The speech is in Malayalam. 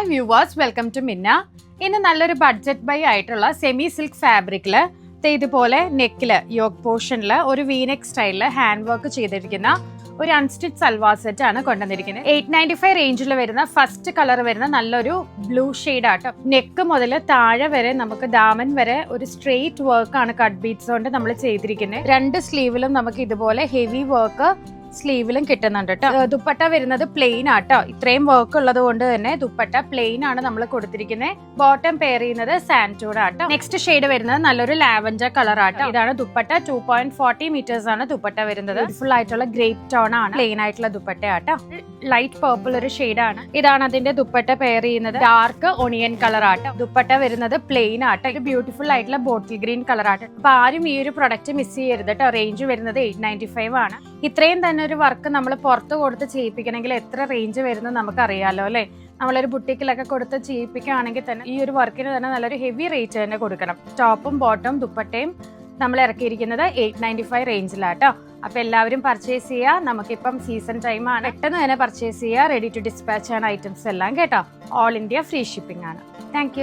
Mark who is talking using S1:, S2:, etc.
S1: ഹായ് വ്യൂവേഴ്സ്, വെൽക്കം ടു മിന്ന. ഇന്ന് നല്ലൊരു ബഡ്ജറ്റ് ബൈ ആയിട്ടുള്ള സെമി സിൽക്ക് ഫാബ്രിക്കില് ഇതുപോലെ നെക്കില് യോക്ക് പോർഷനില് ഒരു വീനെക്ക് സ്റ്റൈലില് ഹാൻഡ് വർക്ക് ചെയ്തിരിക്കുന്ന ഒരു അൺസ്റ്റിച്ച് സൽവാർ സെറ്റ് ആണ് കൊണ്ടുവന്നിരിക്കുന്നത്. 895 റേഞ്ചിൽ വരുന്ന ഫസ്റ്റ് കളർ വരുന്ന നല്ലൊരു ബ്ലൂ ഷെയ്ഡ് ആട്ടോ. നെക്ക് മുതൽ താഴെ വരെ നമുക്ക് ദാമൻ വരെ ഒരു സ്ട്രെയിറ്റ് വർക്ക് ആണ് കട്ട് ബീഡ്സ് കൊണ്ട് നമ്മൾ ചെയ്തിരിക്കുന്നത്. രണ്ട് സ്ലീവിലും നമുക്ക് ഇതുപോലെ ഹെവി വർക്ക് സ്ലീവിലും കിട്ടുന്നുണ്ട് കേട്ടോ. ദുപ്പട്ട വരുന്നത് പ്ലെയിൻ ആട്ടോ. ഇത്രയും വർക്ക് ഉള്ളത് കൊണ്ട് തന്നെ ദുപ്പട്ട പ്ലെയിൻ ആണ് നമ്മൾ കൊടുത്തിരിക്കുന്നത്. ബോട്ടം പെയർ ചെയ്യുന്നത് സാൻഡൂഡ് ആട്ടോ. നെക്സ്റ്റ് ഷെയ്ഡ് വരുന്നത് നല്ലൊരു ലാവൻഡർ കളർ ആട്ടോ. ഇതാണ് ദുപ്പട്ട. 2.40 മീറ്റേഴ്സ് ആണ് ദുപ്പട്ട വരുന്നത്. ഫുൾ ആയിട്ടുള്ള ഗ്രേപ്പ് ടോൺ ആണ്. പ്ലെയിൻ ആയിട്ടുള്ള ദുപ്പട്ട ആട്ടോ. ലൈറ്റ് പർപ്പിൾ ഒരു ഷെയ്ഡ് ആണ്. ഇതാണ് അതിന്റെ ദുപ്പട്ട പെയർ ചെയ്യുന്നത്. ഡാർക്ക് ഒണിയൻ കളർ ആട്ടോ. ദുപ്പട്ട വരുന്നത് പ്ലെയിൻ ആട്ടോ. ഇത് ബ്യൂട്ടിഫുൾ ആയിട്ടുള്ള ബോട്ടിൽ ഗ്രീൻ കളർ ആട്ടോ. അപ്പൊ ആരും ഈ ഒരു പ്രൊഡക്റ്റ് മിസ് ചെയ്യരുത് കേട്ടോ. റേഞ്ച് വരുന്നത് 895 ആണ്. ഇത്രയും തന്നെ ഒരു വർക്ക് നമ്മൾ പുറത്ത് കൊടുത്ത് ചെയ്യിപ്പിക്കണമെങ്കിൽ എത്ര റേഞ്ച് വരുന്നത് നമുക്ക് അറിയാലോ അല്ലെ. നമ്മളൊരു ബുട്ടിക്കിലൊക്കെ കൊടുത്ത് ചെയ്യിപ്പിക്കുകയാണെങ്കിൽ തന്നെ ഈ ഒരു വർക്കിന് തന്നെ നല്ലൊരു ഹെവി റേറ്റ് തന്നെ കൊടുക്കണം. ടോപ്പും ബോട്ടവും ദുപ്പട്ടയും നമ്മൾ ഇറക്കിയിരിക്കുന്നത് 895 റേഞ്ചിലാട്ടോ. അപ്പൊ എല്ലാവരും പർച്ചേസ് ചെയ്യുക. നമുക്കിപ്പം സീസൺ ടൈം ആണ്. പെട്ടെന്ന് തന്നെ പർച്ചേസ് ചെയ്യുക. റെഡി ടു ഡിസ്പാച്ച് ആണ് ഐറ്റംസ് എല്ലാം കേട്ടോ. ഓൾ ഇന്ത്യ ഫ്രീ ഷിപ്പിംഗ് ആണ്. താങ്ക്